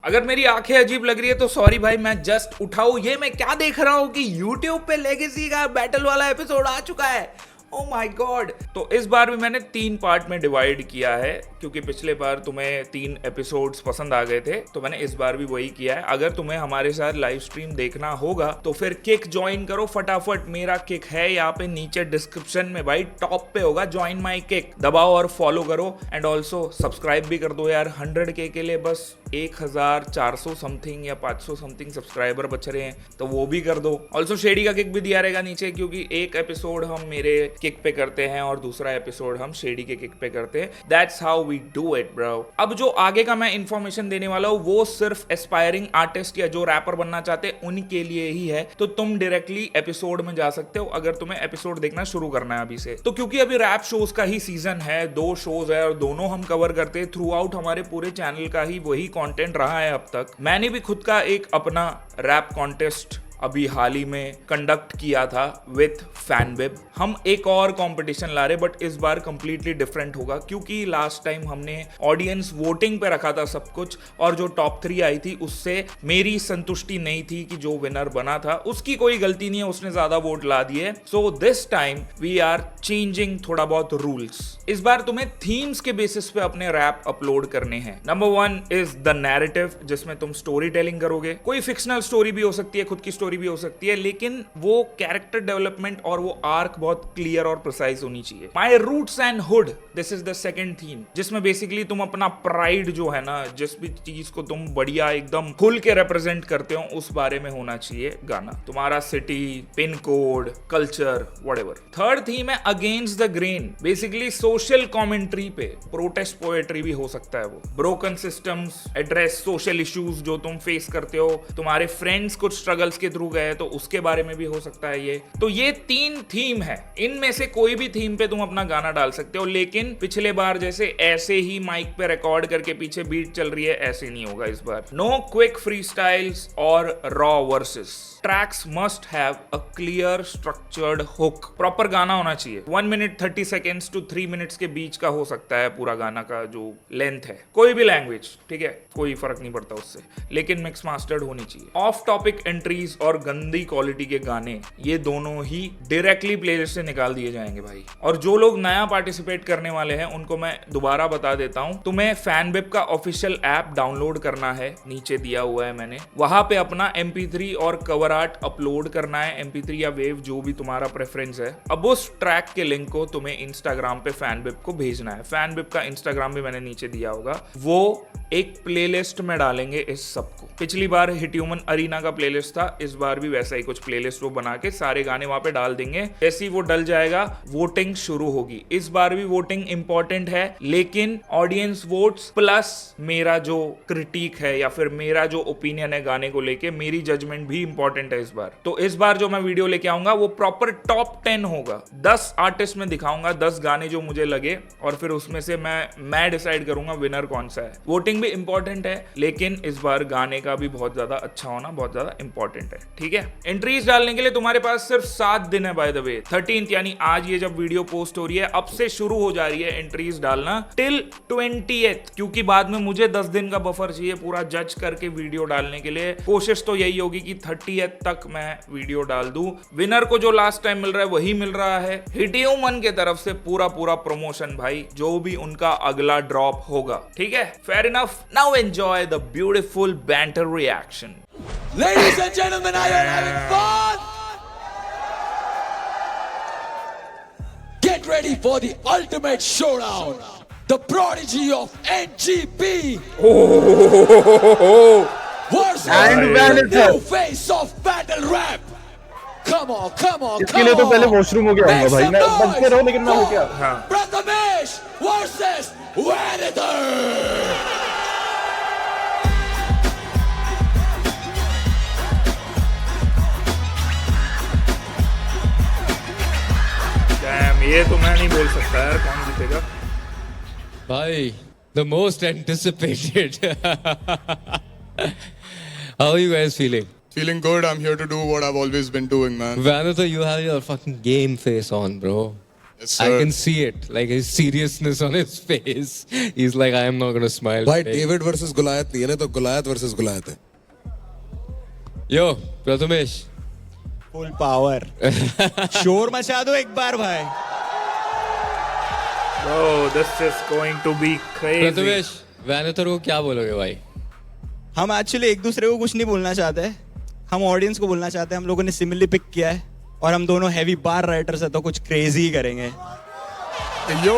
अगर मेरी आंखें अजीब लग रही है तो सॉरी भाई, मैं जस्ट उठाऊ ये मैं क्या देख रहा हूँ कि YouTube पे लेगेसी का बैटल वाला एपिसोड आ चुका है। Oh my God. तो इस बार भी मैंने 3 पार्ट में डिवाइड किया है, क्योंकि पिछले बार तुम्हें 3 एपिसोड्स पसंद आ गए थे, तो मैंने इस बार भी वही किया है। अगर तुम्हें हमारे साथ लाइव स्ट्रीम देखना होगा तो फिर किक ज्वाइन करो फटाफट। मेरा किक है यहाँ पे नीचे डिस्क्रिप्शन में भाई, टॉप पे होगा, ज्वाइन माई किक दबाओ और फॉलो करो। एंड ऑल्सो सब्सक्राइब भी कर दो यार। 100K के लिए बस 1400 समथिंग या 500 समथिंग सब्सक्राइबर बच रहे हैं, तो वो भी कर दो। ऑल्सो शेडी का किक भी दिया रहेगा नीचे, क्योंकि एक एपिसोड हम मेरे किक पे करते हैं और दूसरा एपिसोड हम शेडी के किक पे करते हैं। That's how we do it bro. अब जो आगे का मैं इंफॉर्मेशन देने वाला हूँ वो सिर्फ एस्पायरिंग आर्टिस्ट या जो रैपर बनना चाहते हैं उनके लिए ही है। तो तुम डायरेक्टली एपिसोड में जा सकते हो अगर तुम्हें एपिसोड देखना शुरू करना है अभी से। तो क्योंकि अभी रैप शोज का ही सीजन है, 2 शोज है और दोनों हम कवर करते हैं थ्रू आउट, हमारे पूरे चैनल का ही वही कंटेंट रहा है अब तक। मैंने भी खुद का एक अपना रैप कॉन्टेस्ट अभी हाल ही में कंडक्ट किया था विथ फैनवेब। हम एक और कंपटीशन ला रहे, बट इस बार कंप्लीटली डिफरेंट होगा, क्योंकि लास्ट टाइम हमने ऑडियंस वोटिंग पे रखा था सब कुछ, और जो टॉप 3 आई थी उससे मेरी संतुष्टि नहीं थी कि जो विनर बना था उसकी कोई गलती नहीं है, उसने ज्यादा वोट ला दिए। So this time we are changing थोड़ा बहुत रूल्स। इस बार तुम्हें थीम्स के बेसिस पे अपने रैप अपलोड करने हैं। नंबर 1 इज द नैरेटिव, जिसमें तुम स्टोरी टेलिंग करोगे। कोई फिक्शनल स्टोरी भी हो सकती है, खुद की भी हो सकती है, लेकिन वो कैरेक्टर डेवलपमेंट और वो आर्क बहुत क्लियर और प्रिसाइज होनी चाहिए। My roots and hood, this is the second theme, जिसमें बेसिकली तुम अपना प्राइड जो है ना, जिस भी चीज को तुम बढ़िया एकदम खुल के रिप्रेजेंट करते हो उस बारे में होना चाहिए गाना। तुम्हारा city, pin code, culture, whatever. Third theme है against the grain, basically social commentary पे, प्रोटेस्ट पोएट्री भी हो सकता है वो। Broken systems, address social issues जो तुम फेस करते हो, तुम्हारे फ्रेंड्स कुछ स्ट्रगल्स के थ्रू गए तो उसके बारे में भी हो सकता है ये। तो ये 3 थीम है, इनमें से कोई भी थीम पे तुम अपना गाना डाल सकते हो, लेकिन पिछले बार जैसे ऐसे ही माइक पे रिकॉर्ड करके पीछे बीट चल रही है, ऐसे नहीं होगा इस बार। नो क्विक फ्री स्टाइल्स और raw versus. Tracks must have a clear structured hook. Proper गाना होना चाहिए। 1 मिनट 30 सेकेंड्स टू 3 मिनट्स के बीच का हो सकता है पूरा गाना का जो लेंथ है, कोई भी लैंग्वेज, ठीक है, कोई फर्क नहीं पड़ता उससे, लेकिन मिक्स मास्टर्ड होनी चाहिए। ऑफ टॉपिक एंट्रीज और गंदी क्वालिटी के गाने, ये दोनों ही डायरेक्टली प्लेलिस्ट से निकाल दिए जाएंगे भाई। और जो लोग नया पार्टिसिपेट करने वाले हैं उनको मैं दोबारा बता देता हूं, तुम्हें फैनवेब का ऑफिशियल ऐप डाउनलोड करना है, नीचे दिया हुआ है मैंने, वहां पे अपना MP3 और कवर आर्ट अपलोड करना है, MP3 या वेव जो भी तुम्हारा प्रेफरेंस है। अब उस ट्रैक के लिंक को तुम्हें इंस्टाग्राम पे फैनवेब को भेजना है। फैनवेब का इंस्टाग्राम भी मैंने नीचे दिया होगा, वो एक प्लेलिस्ट में डालेंगे इस सबको। पिछली बार हिट ह्यूमन अरीना का प्लेलिस्ट था, इस बार भी वैसा ही कुछ प्लेलिस्ट वो बना के सारे गाने वहां पे डाल देंगे। जैसे ही वो डल जाएगा वोटिंग शुरू होगी। इस बार भी वोटिंग इंपॉर्टेंट है, लेकिन ऑडियंस वोट्स प्लस मेरा जो क्रिटिक है या फिर मेरा जो ओपिनियन है गाने को लेके, मेरी जजमेंट भी इंपॉर्टेंट है इस बार। तो इस बार जो मैं वीडियो लेके आऊंगा वो प्रॉपर टॉप 10 होगा। 10 आर्टिस्ट में दिखाऊंगा, 10 गाने जो मुझे लगे, और फिर उसमें से मैं डिसाइड करूंगा विनर कौन सा है। वोटिंग भी इंपॉर्टेंट है, लेकिन इस बार गाने का भी बहुत ज्यादा अच्छा होना बहुत ज्यादा इंपॉर्टेंट है, ठीक है। एंट्रीज डालने के लिए तुम्हारे पास सिर्फ 7 दिन है बाय द वे। 13th यानी आज ये जब वीडियो पोस्ट हो रही है, अब से शुरू हो जा रही है एंट्रीज डालना टिल 20th, क्योंकि बाद में मुझे 10 दिन का बफर चाहिए पूरा जज करके वीडियो डालने के लिए। कोशिश तो यही होगी कि 30th तक मैं वीडियो डाल दूं। विनर को जो लास्ट टाइम मिल रहा है वही मिल रहा है। हिट ह्यूमन के तरफ से पूरा प्रमोशन भाई, जो भी उनका अगला ड्रॉप होगा, ठीक है। Fair enough, now enjoy the beautiful banter reaction. Ladies and gentlemen, are you having fun? Get ready for the ultimate showdown. The prodigy of NGP versus the new face of battle rap. Come on, come on, इसके लिए तो पहले washroom हो गया होगा भाई। मैं बचते रहो, लेकिन मैं हो गया। Prathamesh versus Venator. ये तो मैं नहीं बोल सकता यार कौन जीतेगा भाई। The most anticipated. How are you guys feeling? Feeling good. I'm here to do what I've always been doing, man. Venator, you have your fucking game face on, bro. Yes, I sir. can see it, like his seriousness on his face. He's like, I am not gonna smile. भाई today." David versus गुलायत नहीं है ना, तो गुलायत versus गुलायत है. Yo, Prathamesh. Full power शोर मचा दो एक बार भाई. Bro, this is going to be crazy. Prathamesh, Vanathar को क्या बोलोगे भाई? हम एक्चुअली एक दूसरे को कुछ नहीं बोलना चाहते, हम ऑडियंस को बोलना चाहते हैं. हम लोगों ने सिमिलरली पिक किया है और हम दोनों हैवी बार राइटर्स है, तो कुछ क्रेजी ही करेंगे. Yo,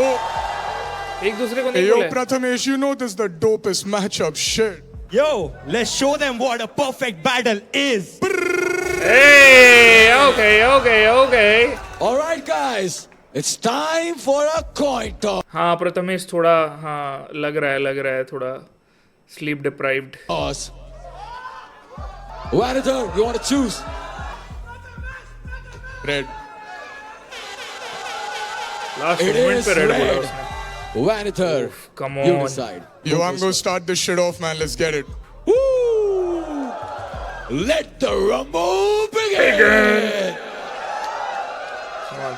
एक दूसरे को नहीं yo, बोले. Prathamesh, you know this is the dopest matchup shit. Yo, let's show them what a perfect battle is. Hey, okay. All right, guys, it's time for a coin toss. हाँ प्रथमेश थोड़ा हाँ लग रहा है थोड़ा sleep deprived. Vanathar, you want to choose? Red. Last It moment is पे red बोला red. उसने. Vanathar, Come you on. decide. Yo, I'm gonna start this shit off, man. Let's get it. Woo! Let the rumble begin.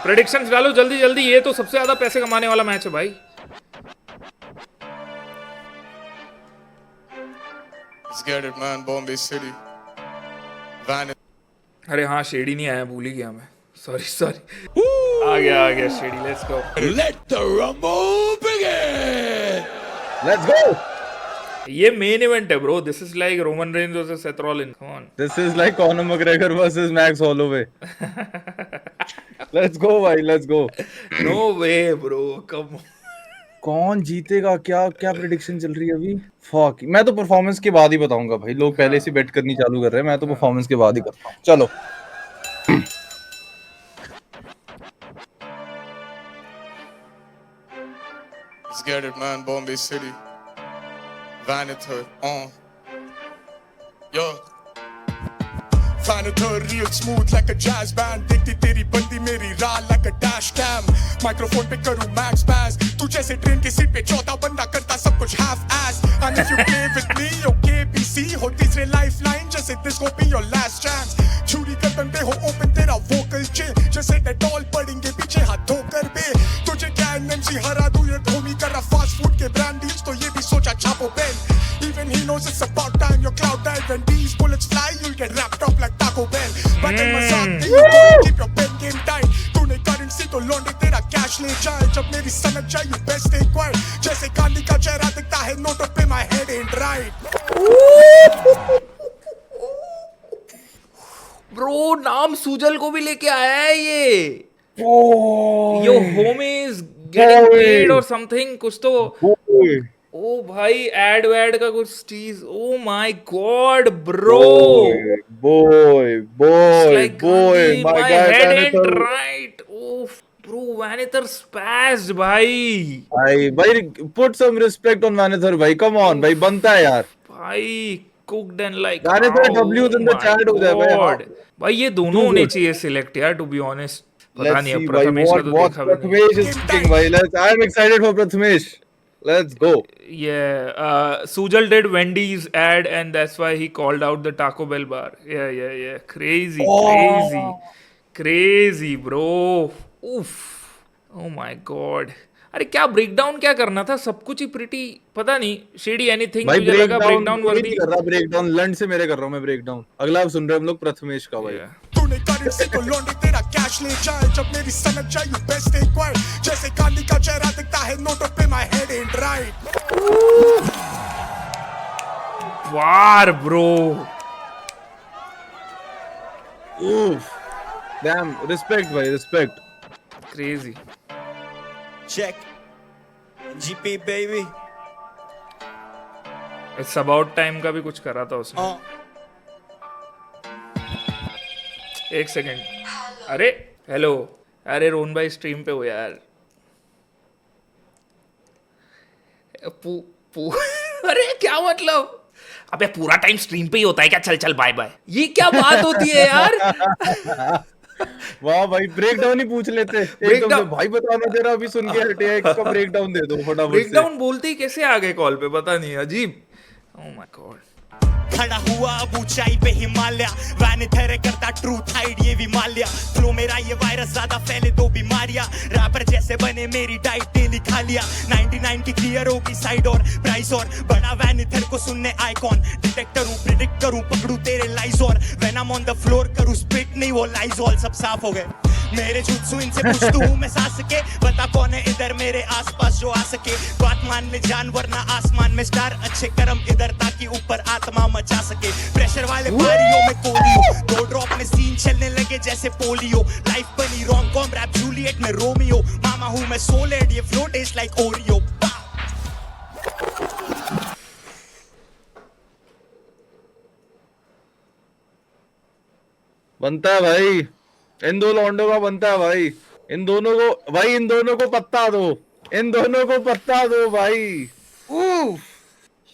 Predictions डालो जल्दी जल्दी, ये तो सबसे ज्यादा पैसे कमाने वाला मैच है भाई. Let's get it, man. Bombay City. Van. अरे हाँ शेडी नहीं आया, भूल ही गया मैं. सॉरी. आ गया shady. Let's go. Let the rumble begin. Let's go. ये मेन इवेंट है bro. This is like Roman Reigns versus Seth Rollins. Come on. This is like Conor McGregor versus Max Holloway. Let's go भाई, let's go. No way bro, come. कौन जीतेगा? क्या prediction चल रही है अभी? फक, मैं तो परफॉर्मेंस के बाद ही बताऊंगा भाई. लोग पहले से बेट करनी चालू कर रहे हैं, मैं तो परफॉर्मेंस के बाद ही करता हूँ. चलो. Let's get it, man. Bombay City. Vanathar. Yo. Vanathar, real smooth like a jazz band. देखती तेरी बंदी मेरी राह like a dash cam. Microphone पे करूँ max pass. तू जैसे ट्रेन की सीट पे चौथा बंदा करता सब कुछ half ass. And if you play with me, okay PC हो तीसरे lifeline जैसे this go be your last chance. छुरी कर बंदे हो open तेरा vocal chill. जैसे डेटॉल पड़ेंगे पीछे हाथ धोकर बे. तुझे क्या NMC हरा दूँ ये धोनी कर रहा fast food के brand deals, तो ये भी सोचा छापो pen. Even he knows it's about time your cloud dive. When these bullets fly, you'll get wrapped up like Taco Bell. Battle मजाक नहीं, you gotta keep your pen game tight. तूने currency तो लौंडे तेरा cash ले जाए. जब मेरी सनक जाए, you best stay quiet. जैसे गांधी का चेहरा दिखता है नोटों पे, my head ain't right. Bro नाम सूजल को भी लेके आया है ये. यो होमीज गेटिंग पेड और समथिंग कुछ तो. ओ भाई एड वैड का कुछ चीज. Oh my God bro. boy, like Gandhi, my my guy head ain't Vanathar. right. Oh bro, Vanathar spazzed भाई. भाई put some respect on Vanathar भाई. Come on भाई, बनता है यार. भाई cooked and like Vanathar oh W's in the my chat हो जाए भाई. God. भाई ये दोनों होने चाहिए सिलेक्ट यार, टू बी ऑनेस्ट. पता Let's नहीं see अब भाई, प्रथमेश का तो what देखा भी नहीं. Prathamesh is thinking भाई. I'm excited for Prathamesh. Let's go. Yeah, Sujal did Wendy's ad and that's why he called out the Taco Bell bar. Yeah. Crazy, bro. Oof. Oh my God. अरे क्या breakdown क्या करना था? सब कुछ ही pretty पता नहीं. शेडी एनीथिंग भाई मुझे लगा ब्रेकडाउन कोई वर्दी. नहीं कर रहा ब्रेकडाउन. लंड से मेरे कर रहा हूँ मैं ब्रेकडाउन. अगला आप सुन रहे हैं हम लोग प्रथमेश का भाई. तूने currency तो लौंडे तेरा cash ले जाए. जब मेरी सनक जाए, you best stay quiet. जैसे गांधी का चेहरा दिखता है नोटों पे, my head ain't right. War bro. Oof. Damn, respect भाई, respect. Crazy. Check. GP baby. It's about time का भी कुछ करा था उसने. एक सेकंड. अरे हेलो. अरे रोन भाई स्ट्रीम पे हो यार. अरे क्या मतलब? अबे पूरा टाइम स्ट्रीम पे ही होता है क्या? चल बाय बाय. ये क्या बात होती है यार? वाह भाई, ब्रेकडाउन ही पूछ लेते. एकदम से भाई बताना तेरा अभी सुन के हटे है, इसका ब्रेकडाउन दे दो फटाफट से. ब्रेकडाउन बोलते ही कैसे आ गए कॉल पे, पता नहीं. अजीब. Oh my God. खड़ा हुआ अब ऊंचाई पे हिमालय, वैनिथर करता ट्रूथ हाइड ये भी मालिया, फ्लो मेरा ये वायरस ज्यादा फैले दो बीमारियां, रैपर जैसे बने मेरी डाइट डेली खा लिया, 99 की क्लियर होगी साइड और प्राइस और बड़ा वैनिथर को सुनने आइकॉन, डिटेक्टर हूँ प्रिडिक्ट करूँ पकड़ू तेरे लाइज और when I am on the floor करूँ स्पिट नहीं वो लाइजॉल, सब साफ हो गए मेरे जुत्सु, इनसे पूछता हूँ मैं सांस के, बता कौन है इधर मेरे आसपास जो आ सके, बात मान ले जानवर ना आसमान में स्टार, अच्छे कर्म इधर ताकि ऊपर आत्मा मचा सके, प्रेशर वाले पारियों में कोलियो, दो ड्रॉप में सीन चलने लगे जैसे पोलियो, लाइफ बनी रोम कॉम रैप जूलियट में रोमियो, मामा हूँ मैं सोलेड ये फ्लो टेस्ट लाइक ओरियो। बनता है भाई, इन दो लौंडों का बनता है भाई, इन दोनों को पत्ता दो, इन दोनों को पत्ता दो भाई।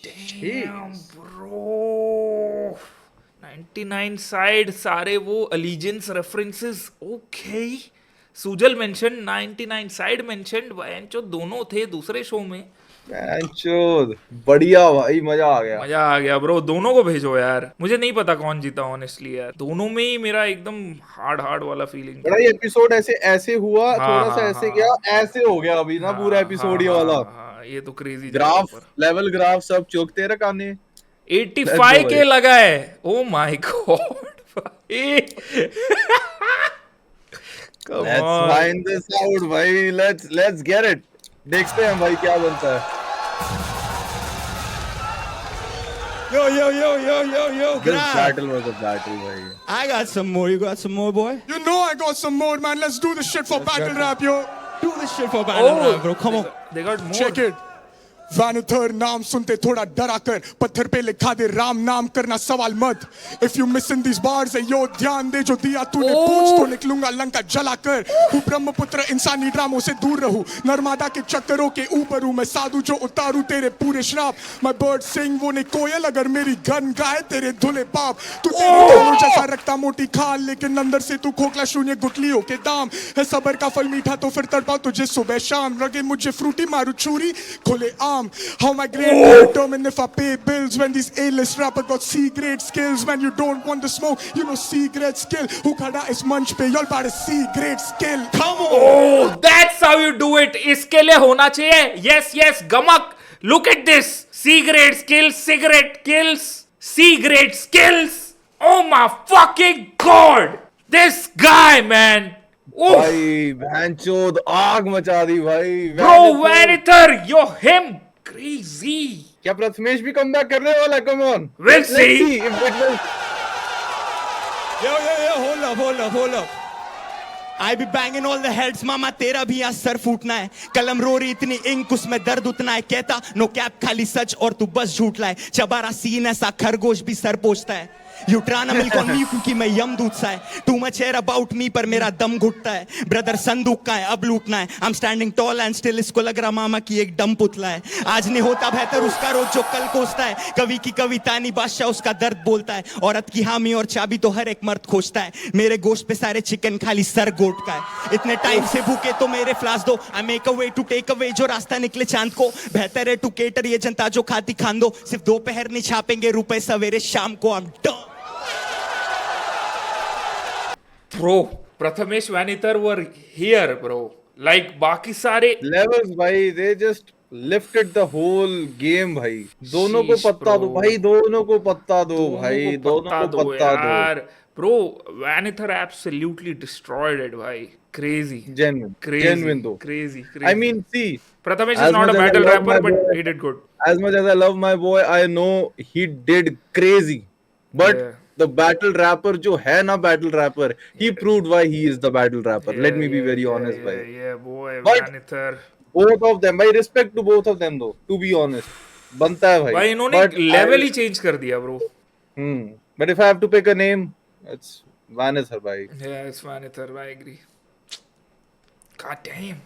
Damn, bro. 99 साइड सारे वो allegiance references, okay. Sujal mention 99 side mention, जो दोनों थे दूसरे शो में। चोद बढ़िया भाई, मजा आ गया। मजा आ गया ब्रो, दोनों को भेजो यार, मुझे नहीं पता कौन जीता ऑनेस्टली यार, दोनों में ही मेरा एकदम हार्ड वाला फीलिंग। बड़ा ये एपिसोड ऐसे हुआ, हाँ, थोड़ा सा हाँ, ऐसे हाँ। गया, ऐसे हो गया अभी ना पूरा एपिसोड ये वाला। ये तो क्रेजी ग्राफ लेवल ग्राफ सब चौकते रखाने। 85 के लगा है, ओ माय गॉड भाई। Come Let's on. find this out भाई, let's get it। देखते हैं भाई क्या बनता है। Yo, This Graf. battle was a battle भाई। I got some more. You got some more, boy? You know I got some more, man. Let's do this shit for battle rap, yo. Do this shit for battle rap, bro. Come on. They got more. Check it. वैनिथर नाम सुनते थोड़ा डरा कर, पत्थर पे लिखा दे राम नाम, करना सवाल मत। If you missing these bars है यो ध्यान दे, जो दिया तूने पूछ तो निकलूंगा लंका जला कर। हूँ ब्रह्मपुत्र इंसानी ड्रामों से दूर रहूं, नर्मदा के चक्करों के ऊपर हूँ मैं साधु जो उतारू तेरे पूरे श्राप। My bird sing वो ने कोयल, अगर मेरी गन गाए तेरे धुले पाप। तू तेरे दोनों जैसा रखता मोटी खाल, लेकिन अंदर से तू खोखला शून्य गुठलियों के दाम है। सबर का फल मीठा तो फिर तड़पाओ तुझे सुबह शाम, रगे मुझे फ्रूटी मारू छुरी खोले आम। How my grade will determine if I pay bills, when these A-list rappers got C-grade skills, when you don't want the smoke, you know C-grade skill. Who khada is munch pe, y'all about a C-grade skill. Come on. Oh, that's how you do it. इसके लिए होना चाहिए। Yes, Gamak. Look at this. C-grade skills, cigarette kills, C-grade skills. Oh my fucking god. This guy, man. Oof. भाई भैंचोद आग मचा दी भाई। Bro, Vanitar, you're him. Crazy. क्या प्रथमेश भी कमबैक करने वाला है? Come on. We'll Let's see. if it will- Yo, hold up. I be banging all the heads, मामा तेरा भी यहाँ सर फूटना है। कलम रो रही इतनी इंक उसमें दर्द उतना है, कहता नो कैप खाली सच और तू बस झूठ लाए। चबारा सीन ऐसा खरगोश भी सर पोछता है। You tryna milk on me क्योंकि मैं यमदूत सा है। Too much air about me पर मेरा दम घुटता है। ब्रदर संदूक का है अब लूटना है। I'm standing tall and still इसको लग रहा मामा की एक डम पुतला है। आज नहीं होता बेहतर उसका रोज जो कल कोसता है। कवि की कविता नहीं बादशाह उसका दर्द बोलता है। औरत की हामी और चाबी तो हर एक मर्द खोजता है। मेरे गोश्त पे सारे चिकन खाली सर गोट का है। इतने टाइम से भूखे तो मेरे फ्लास दो। I make a way to take away जो रास्ता निकले चांद को। बेहतर है टू केटर ये जनता जो खाती खान दो। सिर्फ दोपहर नहीं छापेंगे रुपए सवेरे शाम को। I'm done. Bro, Prathamesh Vanitar were here, bro. Like बाकी सारे levels भाई, they just lifted the whole game भाई। दोनों को Sheesh, पत्ता दो bro. भाई, दोनों को पत्ता दो भाई, दोनों को पत्ता दो। यार bro, Vanitar absolutely destroyed it भाई। Crazy. Genuine though। Crazy. I mean, see, Prathamesh as is not much a as I battle love rapper, my but boy- he did good. as much as I love my boy, I know he did crazy, but Yeah. the battle rapper जो है ना battle rapper, he proved why he is the battle rapper। Let me be very honest भाई। Yeah, boy, But- Vanitar. Both of them, भाई, respect to both of them though, to be honest, बनता है भाई। भाई इन्होंने But level I- he change कर दिया bro. But if I have to pick a name, it's Vanitar भाई। Yeah, it's Vanitar. I agree. God damn.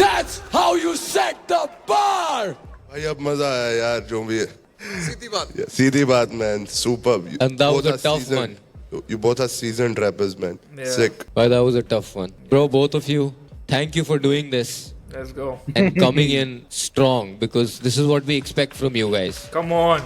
That's how you set the bar. भाई अब मजा आया यार, जो भी है सीधी बात. सीधी बात man, superb। And that was a tough one. You both are seasoned rappers man। Yeah. Sick। But that was a tough one. Bro, both of you, thank you for doing this. Let's go. and coming in strong because this is what we expect from you guys. Come on.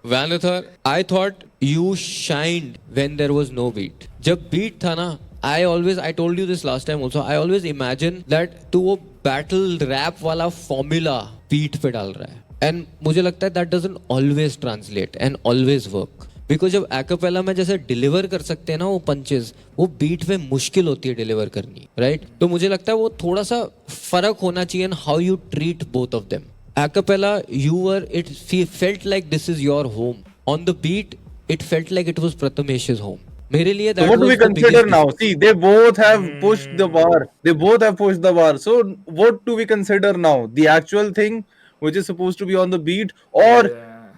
Vanithar, I thought you shined when there was no beat. जब beat था ना, I told you this last time also, I always imagine that तू वो battle rap वाला formula beat पे डाल रहा है. And मुझे लगता है that doesn't always translate and always work. Because जब acapella में जैसे deliver कर सकते हैं ना वो punches, वो beat पे मुश्किल होती है deliver करनी, right? तो मुझे लगता है वो थोड़ा सा फर्क होना चाहिए in how you treat both of them. Acapella, it felt like this is your home. On the beat, it felt like it was Prathamesh's home. मेरे लिए that So what do was we the consider biggest now? See, they both have pushed the bar. They both have pushed the bar. So what do we consider now? The actual thing which is supposed to be on the beat, or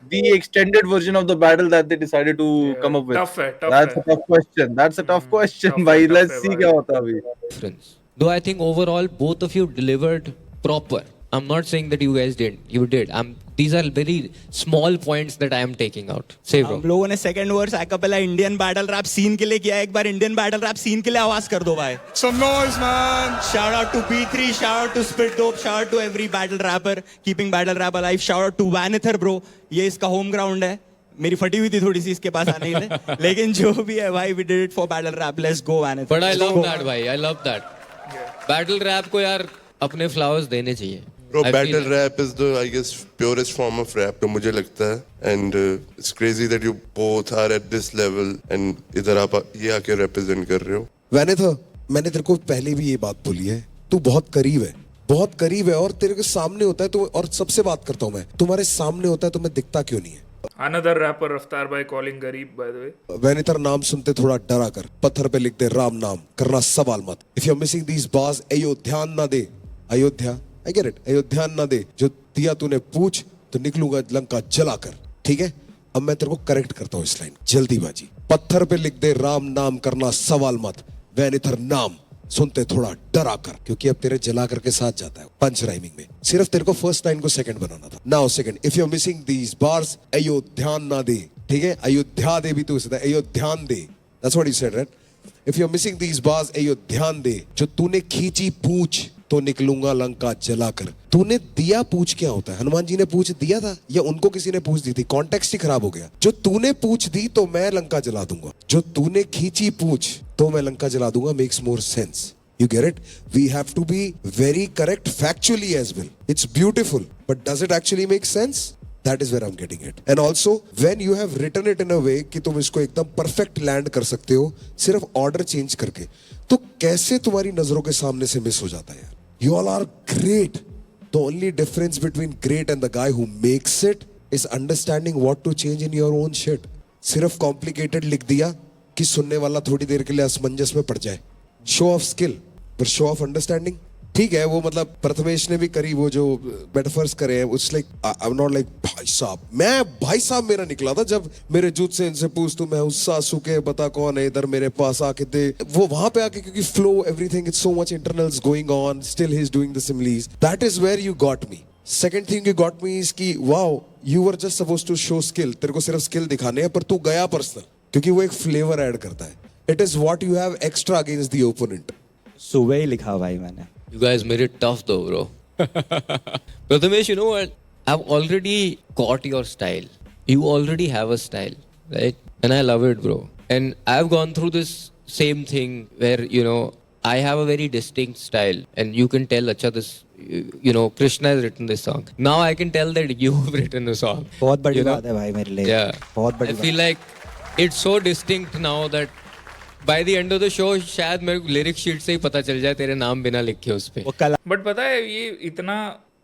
the extended version of the battle that they decided to come up with? Tough है, tough That's है. a tough question. That's a tough question, tough bhai. है, tough Let's है, see bhai. क्या होता है अभी. difference. Though I think overall both of you delivered proper. I'm not saying that you guys did. You did. These are very small points that I am taking out. Say bro. हम लोगों ने second verse acapella Indian battle rap scene के लिए किया. एक बार Indian battle rap scene के लिए आवाज कर दो भाई. Some noise, man. Shout out to P3, shout out to Spit Dope, shout out to every battle rapper keeping battle rap alive. Shout out to Vanithar bro. ये इसका home ground है. मेरी फटी हुई थी थोड़ी सी इसके पास आने के लिए, लेकिन जो भी है भाई, we did it for battle rap. Let's go Vanithar. But I love that भाई. I love that. Battle rap को यार अपने flowers देने चाहिए. Bro, I feel battle that. rap is the, I guess, purest form of rap, तो मुझे लगता है. And it's crazy that you both are at this level and इधर आप ये आके represent कर रहे हो. वैनिथर, मैंने तेरे को पहले भी ये बात बोली है, तू बहुत करीब है, बहुत करीब है, और तेरे के सामने होता है तो, और सबसे बात करता हूँ मैं, तुम्हारे सामने होता है तो मैं दिखता क्यों नहीं है? Another rapper Raftar bhai calling Garib, by the way. वैनिथर नाम सुनते थोड़ा डरा कर, पत्थर पे लिख दे राम नाम, करना सवाल मत. If you're missing these bars, अयो ध्यान ना दे, अयोध्या, I get it, अयो ध्यान ना दे, जो दिया तूने पूछ तो निकलूंगा लंका जलाकर. ठीक है, अब मैं तेरे को करेक्ट करता हूँ इस लाइन, जल्दीबाजी. पत्थर पे लिख दे राम नाम, करना सवाल मत, वैनिथर नाम सुनते थोड़ा डरा कर, क्योंकि अब तेरे जला कर के साथ जाता है पंच राइमिंग में. सिर्फ तेरे को फर्स्ट लाइन को सेकंड बनाना था. Now second, if you are missing these bars, ayo ध्यान ना दे. ठीक है, अयोध्या दे भी तू इसे, अयो ध्यान दे, that's what you said right. If you are missing these bars, ayo ध्यान दे, जो तूने खींची पूछ तो निकलूंगा लंका जलाकर. तूने दिया पूछ क्या होता है? हनुमान जी ने पूछ दिया था या उनको किसी ने पूछ दी थी? कॉन्टेक्स्ट ही खराब हो गया. जो तूने पूछ दी तो मैं लंका जला दूंगा, जो तूने खींची पूछ तो मैं लंका जला दूंगा. Makes more sense. You get it? We have to be very correct factually as well. It's beautiful, but does it actually make sense? That is where I'm getting it. And also, when you have written it in a way कि तुम इसको एकदम perfect land कर सकते हो, सिर्फ order change करके, तो कैसे तुम्हारी नजरों के सामने से मिस हो जाता है यार? You all are great. The only difference between great and the guy who makes it is understanding what to change in your own shit. सिर्फ complicated लिख दिया कि सुनने वाला थोड़ी देर के लिए असमंजस में पड़ जाए. Show of skill. पर शो ऑफ अंडरस्टैंडिंग ठीक है. वो मतलब प्रथमेश ने भी करी, वो जो मेटाफर्स करे हैं, it's like I am not like भाई साहब. मैं भाई साहब मेरा निकला था जब मेरे जूत से इनसे पूछ तू मैं उस सासू के बता कौन है इधर मेरे पास आके दे. वो वहां पे आके, क्योंकि flow everything it's so much internals going on, still he is doing the similes. That is where you got me. Second thing you got me is की wow, you were just supposed to show skill. तेरे को सिर्फ skill दिखाने हैं, पर तू गया personal, क्योंकि वो एक फ्लेवर ऐड करता है. It is what you have extra against the opponent. सुबह ही लिखा भाई मैंने. You guys made it tough though, bro. Prathamesh, you know what? I've already caught your style. You already have a style, right? And I love it, bro. And I've gone through this same thing where, you know, I have a very distinct style. And you can tell, acha, this, you know, Krishna has written this song. Now I can tell that you've written the song. बहुत बड़ी You know? बात है भाई मेरे लिए. Yeah. बहुत बड़ी I बात. feel like it's so distinct now that by the end of the show शायद मेरे को लिरिक शीट से ही पता चल जाए तेरे नाम बिना लिखे उस पे. वो कल बट पता है ये इतना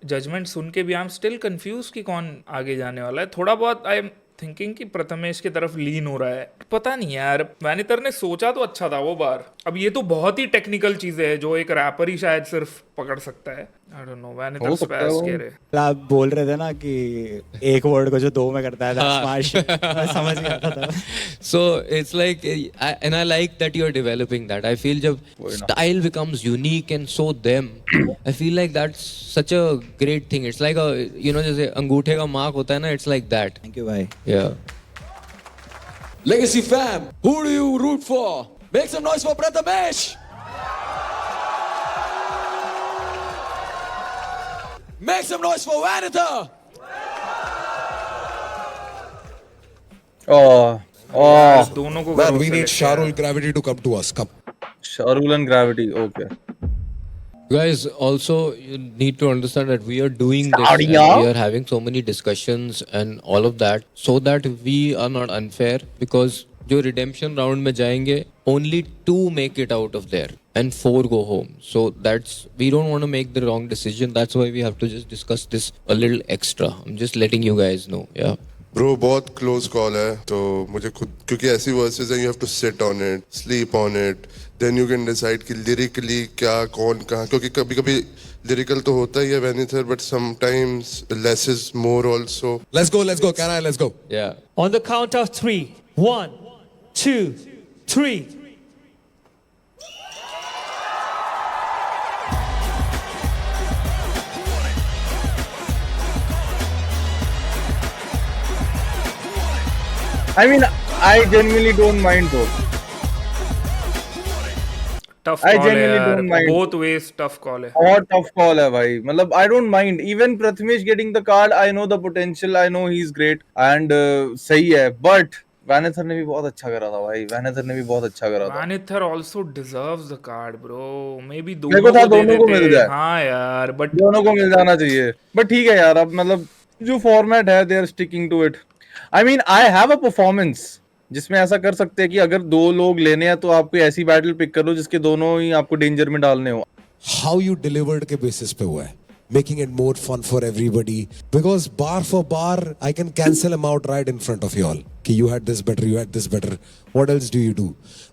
जजमेंट सुन के भी आई एम स्टिल कंफ्यूज कि कौन आगे जाने वाला है. थोड़ा बहुत आई एम थिंकिंग कि प्रथमेश की तरफ लीन हो रहा है. पता नहीं यार, वैनिथर ने सोचा तो अच्छा था वो बार. अब ये तो बहुत ही टेक्निकल चीजें हैं जो एक रैपर ही शायद सिर्फ पकड़ सकता है. आई डोंट नो, वैनिथर स्पैस कह रहे. आप बोल रहे थे ना कि एक वर्ड को जो दो में करता है, that's smart shit. मैं समझ गया था. So it's like, and I like that you're developing that. I feel जब style becomes unique and so them, I feel like that's such a great thing. It's like a, you know, जैसे अंगूठे का mark होता है ना, it's like that. Thank you भाई. Yeah. Legacy fam, who do you root for? Make some noise for Prathamesh. Make some noise for Vanitha. Oh, दोनों को Man, करो we need select Sharul यार। Gravity to come to us. Come. Sharul and Gravity. Okay. Guys, also you need to understand that we are doing this and Sadia? we are having so many discussions and all of that so that we are not unfair because जो redemption round में जाएंगे only 2 make it out of there and 4 go home. So that's we don't want to make the wrong decision. That's why we have to just discuss this a little extra. I'm just letting you guys know. Yeah. Bro बहुत close call है तो मुझे खुद क्योंकि ऐसी verses हैं you have to sit on it sleep on it then you can decide कि lyrically क्या कौन कहाँ क्योंकि कभी कभी लिरिकल तो होता ही है वेनिथर but sometimes less is more also Let's go. Can I? Let's go. Yeah. On the count of 3. 1, 2, 3. I mean, I genuinely don't mind though. Tough I call है genuinely यार, don't mind. both ways tough call है। और tough call है भाई मतलब I don't mind even Prathamesh getting the card I know the potential I know he's great and सही है but Vanither ने भी बहुत अच्छा करा था भाई Vanither ने भी बहुत अच्छा करा था Vanither also deserves the card, bro. Maybe मेरे को दोनों था को दे दोनों को मिल देते। जाए। हाँ यार, but दोनों को मिल जाना चाहिए बट ठीक है यार अब मतलब जो फॉर्मेट है they are sticking to it I mean I have a performance जिसमें ऐसा कर सकते हैं कि अगर 2 लोग लेने हैं तो आप कोई ऐसी बैटल पिक कर लो जिसके दोनों ही आपको डेंजर में डालने हो How you delivered के basis पे हुआ है. Making it more fun for everybody. Because bar for bar, I can cancel him out right in front of you all. कि you had this better, you had this better. What else do you do?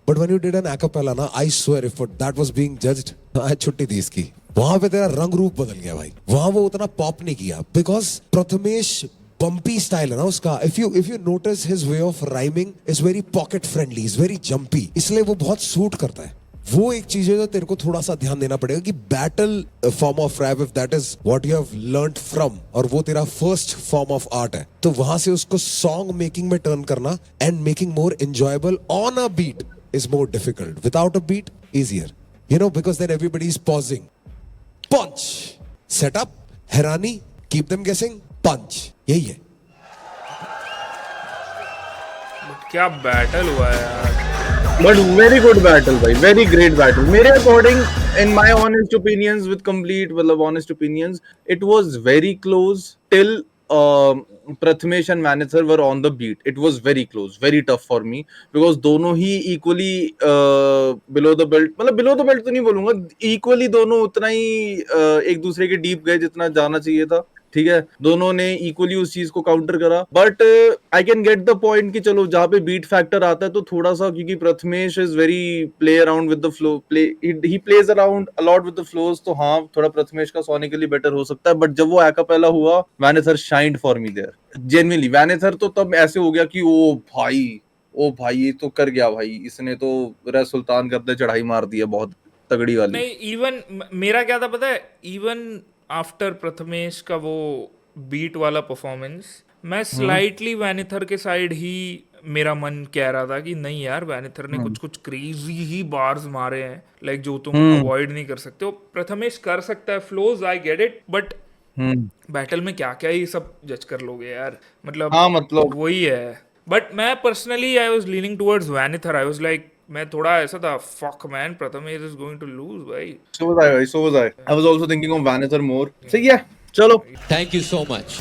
But when you did an acapella ना, I swear if that was being judged, आज छुट्टी थी इसकी. वहां पे तेरा रंग रूप बदल गया भाई. वहां वो उतना पॉप नहीं किया. Because प्रथमेश bumpy style है ना उसका. If you notice his way of rhyming is very pocket friendly, is very jumpy. इसलिए वो बहुत सूट करता है. वो एक चीज है जो तेरे को थोड़ा सा ध्यान देना पड़ेगा कि battle form of rap if that is what you have learned from और वो तेरा फर्स्ट फॉर्म ऑफ आर्ट है तो वहां से उसको सॉन्ग मेकिंग में टर्न करना and making more enjoyable on a beat is more difficult without a beat easier you know because then everybody is pausing punch setup हैरानी कीप देम गेसिंग पंच यही है क्या बैटल हुआ है यार। But very good battle, bhai. Very great battle. मेरे according, in my honest opinions, with complete, मतलब honest opinions, it was very close till Prathamesh and Vanither were on the beat. It was very close, very tough for me because दोनों ही equally below the belt, मतलब below the belt तो नहीं बोलूँगा, equally दोनों उतना ही एक दूसरे के deep गए जितना जाना चाहिए था. ठीक है दोनों ने इक्वली उस चीज को काउंटर करा but I can get the point कि चलो जहाँ पे बीट फैक्टर आता है तो थोड़ा सा क्योंकि Prathamesh is very play around with the flow play he plays around a lot with the flows तो हाँ थोड़ा प्रथमेश का सोनिकली बेटर हो सकता है बट जब वो एक्apella हुआ वैनेथर शाइंड फॉर मी देयर जेन्युइनली वैनेथर तो तब ऐसे हो गया कि ओ भाई ये तो कर गया भाई इसने तो रे सुल्तान करते चढ़ाई मार दी है बहुत तगड़ी वाली नहीं इवन मेरा क्या था पता है इवन आफ्टर प्रथमेश का वो बीट वाला परफॉर्मेंस मैं स्लाइटली वैनिथर के साइड ही मेरा मन कह रहा था कि नहीं यार वैनिथर ने कुछ क्रेजी ही बार्स मारे हैं लाइक जो तुम अवॉइड नहीं कर सकते हो प्रथमेश कर सकता है flows I get it but battle में क्या क्या ही सब जज कर लोगे यार मतलब वही है बट मैं personally I was leaning towards वैनिथर आई वाज लाइक मैं थोड़ा ऐसा था fuck man Prathamesh is going to lose भाई so was I was also thinking of Vanither more सही है चलो Thank you so much.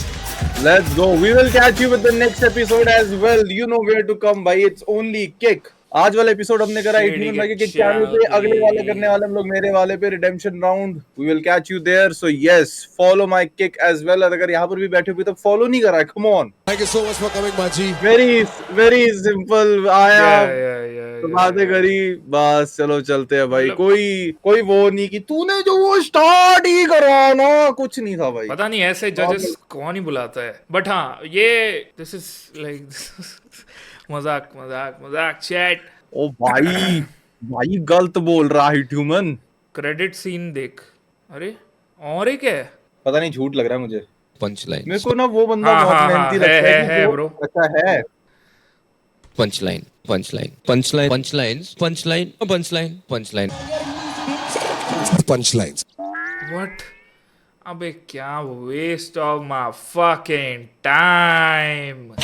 let's go we will catch you with the next episode as well you know where to come by it's only kick आज वाला episode हमने करा eighteen भाई के channel पे अगले वाले करने वाले हम लोग मेरे वाले पे redemption round we will catch you there so yes follow my kick as well अगर यहाँ पर भी बैठे हुए तो फॉलो नहीं करा come on thank you so much for coming माजी वेरी सिंपल आया yeah, बातें करी बस चलो चलते हैं भाई कोई वो नहीं कि तूने जो वो स्टार्ट ही करा ना कुछ नहीं था भाई पता नहीं ऐसे जजेस कौन ही बुलाता है बट हाँ ये दिस इज लाइक मजाक चैट ओ भाई गलत बोल रहा है ह्यूमन क्रेडिट सीन देख अरे और एक है पता नहीं झूठ लग रहा है मुझे Punchline. मेरे को ना वो बंदा हाँ, बहुत हाँ, मेहनती है, लगता है है, कि bro. वो अच्छा है Punchline. Punchlines. Punchline. punchlines what अबे क्या waste of my fucking time.